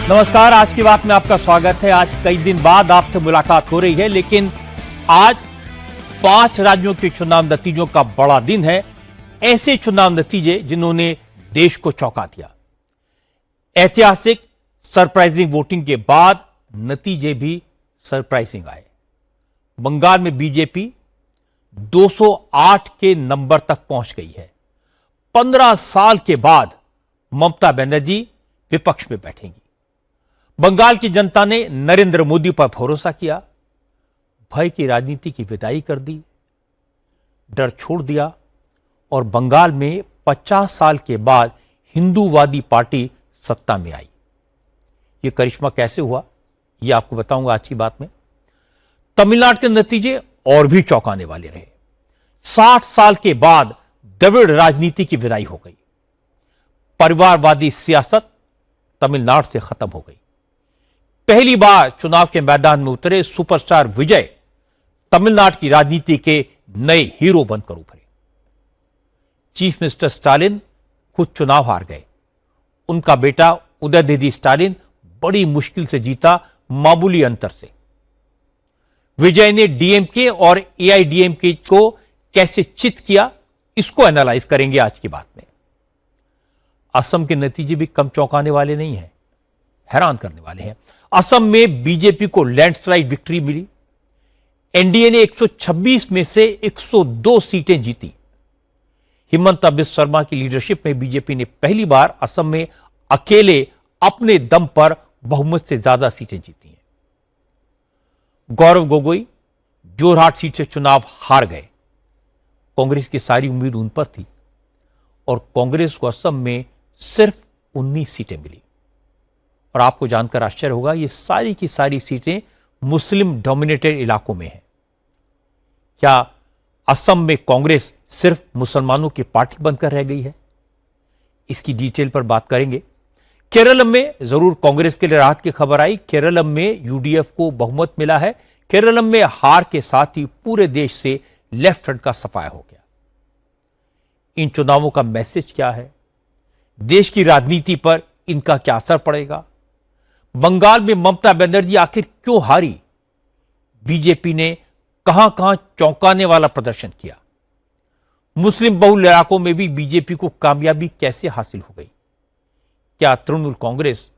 नमस्कार, आज की बात में आपका स्वागत है। आज कई दिन बाद आपसे मुलाकात हो रही है, लेकिन आज 5 राज्यों के चुनाव नतीजों का बड़ा दिन है। ऐसे चुनाव नतीजे जिन्होंने देश को चौंका दिया। ऐतिहासिक सरप्राइजिंग वोटिंग के बाद नतीजे भी सरप्राइजिंग आए। बंगाल में बीजेपी 208 के नंबर तक पहुंच गई है। 15 साल के बाद ममता बनर्जी विपक्ष में बैठेंगी। बंगाल की जनता ने नरेंद्र मोदी पर भरोसा किया, भय की राजनीति की विदाई कर दी, डर छोड़ दिया और बंगाल में 50 साल के बाद हिंदूवादी पार्टी सत्ता में आई। यह करिश्मा कैसे हुआ, यह आपको बताऊंगा आज की बात में। तमिलनाडु के नतीजे और भी चौंकाने वाले रहे। 60 साल के बाद द्रविड़ राजनीति की विदाई हो गई। परिवारवादी सियासत तमिलनाडु से खत्म हो गई। पहली बार चुनाव के मैदान में उतरे सुपरस्टार विजय तमिलनाडु की राजनीति के नए हीरो बनकर उभरे। चीफ मिनिस्टर स्टालिन खुद चुनाव हार गए। उनका बेटा उदयनिधि स्टालिन बड़ी मुश्किल से जीता, मामूली अंतर से। विजय ने डीएमके और एआईडीएमके को कैसे चित किया, इसको एनालाइज करेंगे आज की बात में। असम के नतीजे भी कम चौंकाने वाले नहीं हैं, हैरान करने वाले हैं। असम में बीजेपी को लैंडस्लाइड विक्ट्री मिली। एनडीए ने 126 में से 102 सीटें जीती। हिमंत बिस्वा शर्मा की लीडरशिप में बीजेपी ने पहली बार असम में अकेले अपने दम पर बहुमत से ज्यादा सीटें जीती हैं। गौरव गोगोई जोरहाट सीट से चुनाव हार गए। कांग्रेस की सारी उम्मीद उन पर थी और कांग्रेस को असम में सिर्फ 19 सीटें मिली। और आपको जानकर आश्चर्य होगा, ये सारी की सारी सीटें मुस्लिम डोमिनेटेड इलाकों में हैं। क्या असम में कांग्रेस सिर्फ मुसलमानों की पार्टी बनकर रह गई है? इसकी डिटेल पर बात करेंगे। केरल में जरूर कांग्रेस के लिए राहत की खबर आई। केरल में यूडीएफ को बहुमत मिला है। केरल में हार के साथ ही पूरे देश से लेफ्ट फ्रंट का सफाया हो गया। इन चुनावों का मैसेज क्या है? देश की राजनीति पर इनका क्या असर पड़ेगा? बंगाल में ममता बनर्जी आखिर क्यों हारी? बीजेपी ने कहां कहां चौंकाने वाला प्रदर्शन किया? मुस्लिम बहुल इलाकों में भी बीजेपी को कामयाबी कैसे हासिल हो गई? क्या तृणमूल कांग्रेस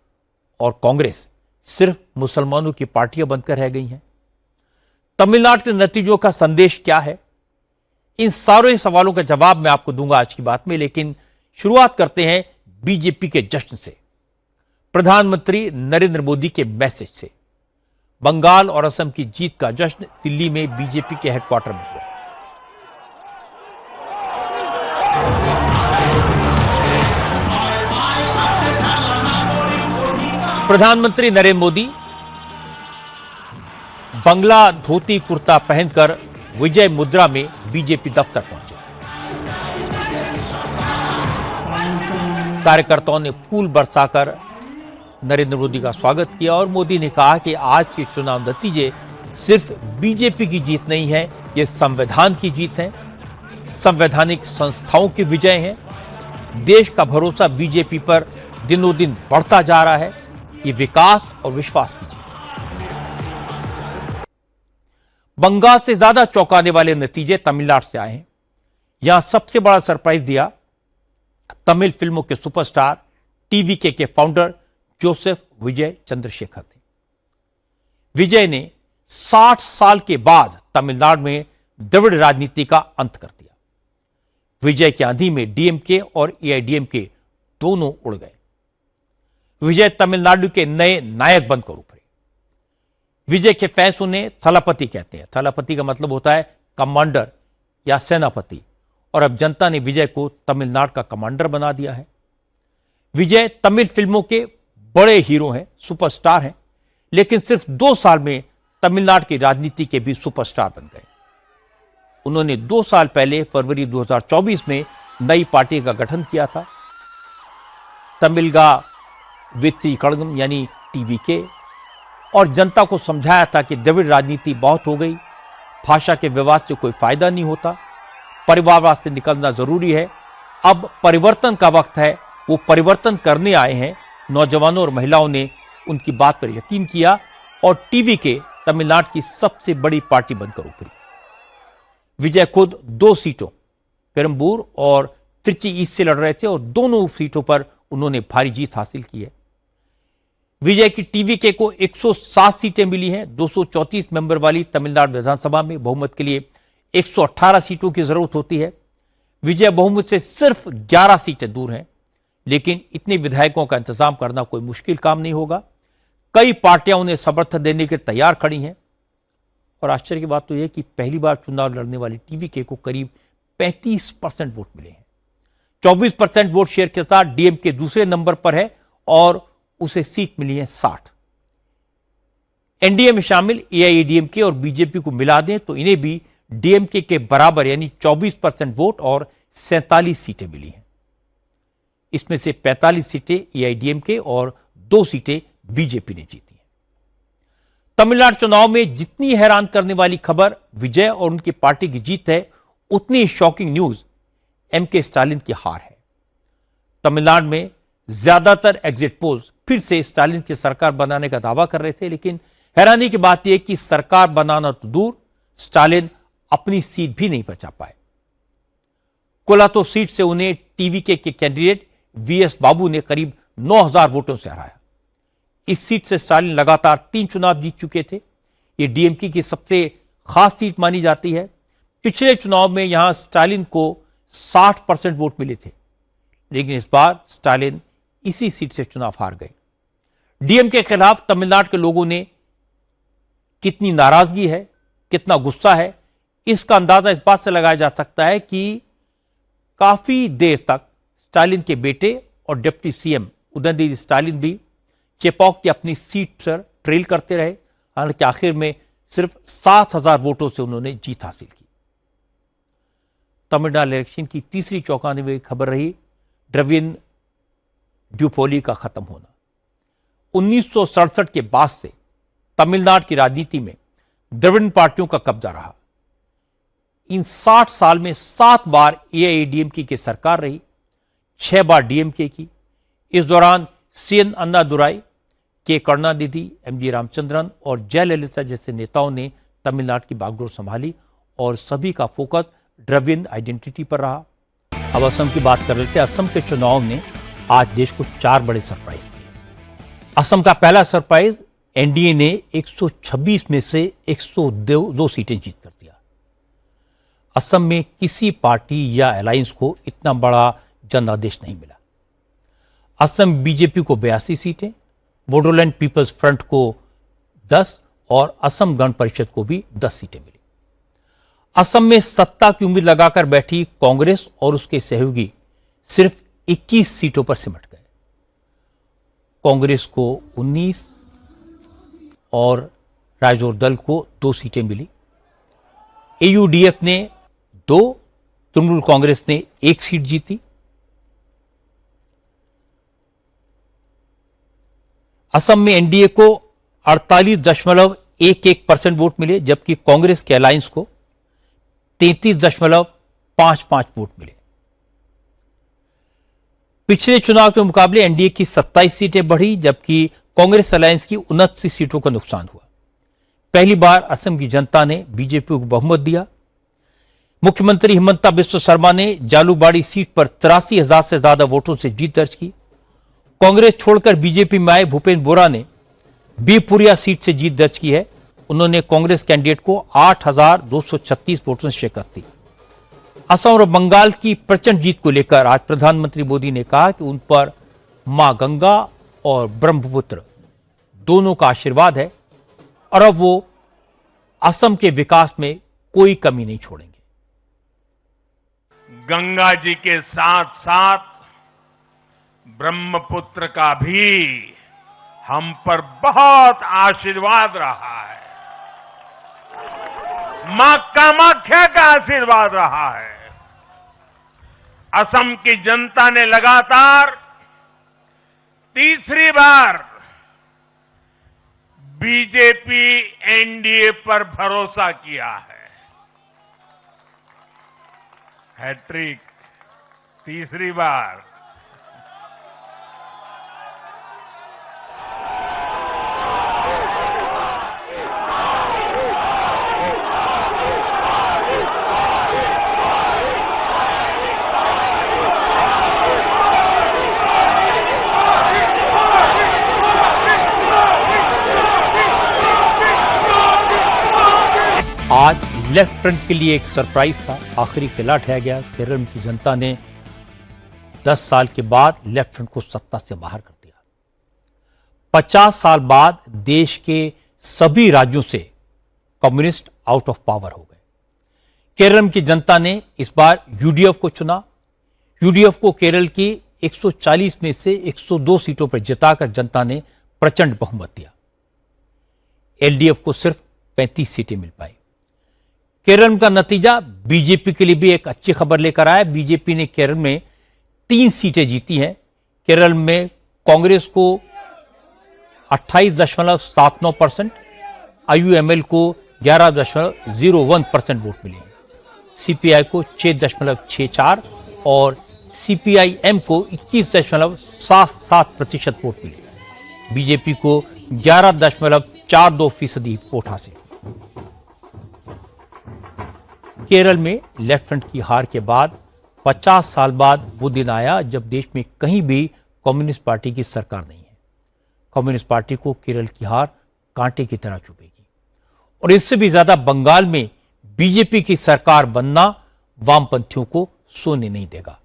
और कांग्रेस सिर्फ मुसलमानों की पार्टियां बनकर रह गई हैं? तमिलनाडु के नतीजों का संदेश क्या है? इन सारे सवालों का जवाब मैं आपको दूंगा आज की बात में, लेकिन शुरुआत करते हैं बीजेपी के जश्न से, प्रधानमंत्री नरेंद्र मोदी के मैसेज से। बंगाल और असम की जीत का जश्न दिल्ली में बीजेपी के हेडक्वार्टर में हुआ। प्रधानमंत्री नरेंद्र मोदी बंगला धोती कुर्ता पहनकर विजय मुद्रा में बीजेपी दफ्तर पहुंचे। कार्यकर्ताओं ने फूल बरसाकर नरेंद्र मोदी का स्वागत किया और मोदी ने कहा कि आज के चुनाव नतीजे सिर्फ बीजेपी की जीत नहीं है, ये संविधान की जीत है, संवैधानिक संस्थाओं की विजय है। देश का भरोसा बीजेपी पर दिनों दिन बढ़ता जा रहा है। ये विकास और विश्वास की जीत। बंगाल से ज्यादा चौंकाने वाले नतीजे तमिलनाडु से आए हैं। यहां सबसे बड़ा सरप्राइज दिया तमिल फिल्मों के सुपरस्टार टीवीके के फाउंडर जोसेफ विजय चंद्रशेखर ने। विजय ने 60 साल के बाद तमिलनाडु में द्रविड़ राजनीति का अंत कर दिया। विजय की आंधी में डीएमके और एआईडीएमके दोनों उड़ गए। विजय तमिलनाडु के नए नायक बनकर उभरे। विजय के फैंस उन्हें थलापति कहते हैं। थलापति का मतलब होता है कमांडर या सेनापति, और अब जनता ने विजय को तमिलनाडु का कमांडर बना दिया है। विजय तमिल फिल्मों के बड़े हीरो हैं, सुपरस्टार हैं, लेकिन सिर्फ 2 साल में तमिलनाडु की राजनीति के भी सुपरस्टार बन गए। उन्होंने 2 साल पहले फरवरी 2024 में नई पार्टी का गठन किया था, तमिलगा वित्ती कड़गम यानी टीवीके, और जनता को समझाया था कि द्रविड़ राजनीति बहुत हो गई, भाषा के विवाद से कोई फायदा नहीं होता, परिवारवाद से निकलना जरूरी है, अब परिवर्तन का वक्त है। वो परिवर्तन करने आए हैं। नौजवानों और महिलाओं ने उनकी बात पर यकीन किया और टीवी के तमिलनाडु की सबसे बड़ी पार्टी बनकर उभरी। विजय खुद 2 सीटों पेरंबूर और त्रिची ईस्ट से लड़ रहे थे और दोनों सीटों पर उन्होंने भारी जीत हासिल की है। विजय की टीवीके को 107 सीटें मिली हैं। 234 मेंबर वाली तमिलनाडु विधानसभा में बहुमत के लिए 118 सीटों की जरूरत होती है। विजय बहुमत से सिर्फ 11 सीटें दूर हैं, लेकिन इतने विधायकों का इंतजाम करना कोई मुश्किल काम नहीं होगा। कई पार्टियां उन्हें समर्थन देने के तैयार खड़ी हैं और आश्चर्य की बात तो यह कि पहली बार चुनाव लड़ने वाली टीवीके को करीब 35% वोट मिले हैं। 24% वोट शेयर के साथ डीएमके दूसरे नंबर पर है और उसे सीट मिली है 60। एनडीए में शामिल एआईएडीएमके और बीजेपी को मिला दें तो इन्हें भी डीएमके के बराबर यानी 24% वोट और 47 सीटें मिली हैं। इसमें से 45 सीटें एआईएडीएमके और 2 सीटें बीजेपी ने जीती हैं। तमिलनाडु चुनाव में जितनी हैरान करने वाली खबर विजय और उनकी पार्टी की जीत है, उतनी शॉकिंग न्यूज एमके स्टालिन की हार है। तमिलनाडु में ज्यादातर एग्जिट पोल्स फिर से स्टालिन की सरकार बनाने का दावा कर रहे थे, लेकिन हैरानी की बात यह कि सरकार बनाना तो दूर, स्टालिन अपनी सीट भी नहीं बचा पाए। कोलातो सीट से उन्हें टीवीके के कैंडिडेट वीएस बाबू ने करीब 9000 वोटों से हराया। इस सीट से स्टालिन लगातार 3 चुनाव जीत चुके थे। यह डीएमके की सबसे खास सीट मानी जाती है। पिछले चुनाव में यहां स्टालिन को 60% वोट मिले थे, लेकिन इस बार स्टालिन इसी सीट से चुनाव हार गए। डीएमके के खिलाफ तमिलनाडु के लोगों ने कितनी नाराजगी है, कितना गुस्सा है, इसका अंदाजा इस बात से लगाया जा सकता है कि काफी देर तक स्टालिन के बेटे और डिप्टी सीएम उदयनिधि स्टालिन भी चेपॉक की अपनी सीट पर ट्रेल करते रहे। हालांकि आखिर में सिर्फ 7000 वोटों से उन्होंने जीत हासिल की। तमिलनाडु इलेक्शन की तीसरी चौंकाने वाली खबर रही द्रविड़ ड्यूपोली का खत्म होना। 1967 के बाद से तमिलनाडु की राजनीति में द्रविड़ पार्टियों का कब्जा रहा। इन 60 साल में 7 बार एआईएडीएमके की सरकार रही, 6 बार डीएमके की। इस दौरान सीएन अन्नादुराई, के करुणानिधि, एमजी रामचंद्रन और जयललिता जैसे नेताओं ने तमिलनाडु की बागडोर संभाली और सभी का फोकस द्रविड़ आइडेंटिटी पर रहा। अब असम की बात कर लेते हैं। असम के चुनाव ने आज देश को 4 बड़े सरप्राइज दिए। असम का पहला सरप्राइज, एनडीए ने 126 में से 102 सीटें जीत कर दिया। असम में किसी पार्टी या अलायंस को इतना बड़ा जनादेश नहीं मिला। असम बीजेपी को 82 सीटें, बोडोलैंड पीपल्स फ्रंट को 10 और असम गण परिषद को भी 10 सीटें मिली। असम में सत्ता की उम्मीद लगाकर बैठी कांग्रेस और उसके सहयोगी सिर्फ 21 सीटों पर सिमट गए। कांग्रेस को 19 और रायजोर दल को 2 सीटें मिली। एयूडीएफ ने 2, तृणमूल कांग्रेस ने 1 सीट जीती। असम में एनडीए को 48.11% वोट मिले, जबकि कांग्रेस के अलायंस को 33.55 वोट मिले। पिछले चुनाव के मुकाबले एनडीए की 27 सीटें बढ़ी, जबकि कांग्रेस अलायंस की 29 सीटों का नुकसान हुआ। पहली बार असम की जनता ने बीजेपी को बहुमत दिया। मुख्यमंत्री हिमंता बिस्वा शर्मा ने जालूबाड़ी सीट पर 83,000 से ज्यादा वोटों से जीत दर्ज की। कांग्रेस छोड़कर बीजेपी में आए भूपेंद्र बोरा ने बीपुरिया सीट से जीत दर्ज की है। उन्होंने कांग्रेस कैंडिडेट को 8,236 वोटों से शिकस्त दी। असम और बंगाल की प्रचंड जीत को लेकर आज प्रधानमंत्री मोदी ने कहा कि उन पर मां गंगा और ब्रह्मपुत्र दोनों का आशीर्वाद है और अब वो असम के विकास में कोई कमी नहीं छोड़ेंगे। गंगा जी के साथ साथ ब्रह्मपुत्र का भी हम पर बहुत आशीर्वाद रहा है। मां कामाख्या का आशीर्वाद रहा है। असम की जनता ने लगातार तीसरी बार बीजेपी एनडीए पर भरोसा किया है। हैट्रिक, तीसरी बार। आज लेफ्ट फ्रंट के लिए एक सरप्राइज था, आखिरी किला ठहर गया। केरल की जनता ने 10 साल के बाद लेफ्ट फ्रंट को सत्ता से बाहर कर दिया। 50 साल बाद देश के सभी राज्यों से कम्युनिस्ट आउट ऑफ पावर हो गए। केरल की जनता ने इस बार यूडीएफ को चुना। यूडीएफ को केरल की 140 में से 102 सीटों पर जिताकर जनता ने प्रचंड बहुमत दिया। एलडीएफ को सिर्फ 35 सीटें मिल पाई। केरल का नतीजा बीजेपी के लिए भी एक अच्छी खबर लेकर आया। बीजेपी ने केरल में 3 सीटें जीती हैं। केरल में कांग्रेस को 28.79%, आईयूएमएल को 11.01% वोट मिले। सीपीआई को 6.64 और सीपीआईएम को 21.77% वोट मिले। बीजेपी को 11.42% वोट हासिल। केरल में लेफ्ट फ्रंट की हार के बाद 50 साल बाद वो दिन आया जब देश में कहीं भी कम्युनिस्ट पार्टी की सरकार नहीं है। कम्युनिस्ट पार्टी को केरल की हार कांटे की तरह चुभेगी और इससे भी ज्यादा बंगाल में बीजेपी की सरकार बनना वामपंथियों को सोने नहीं देगा।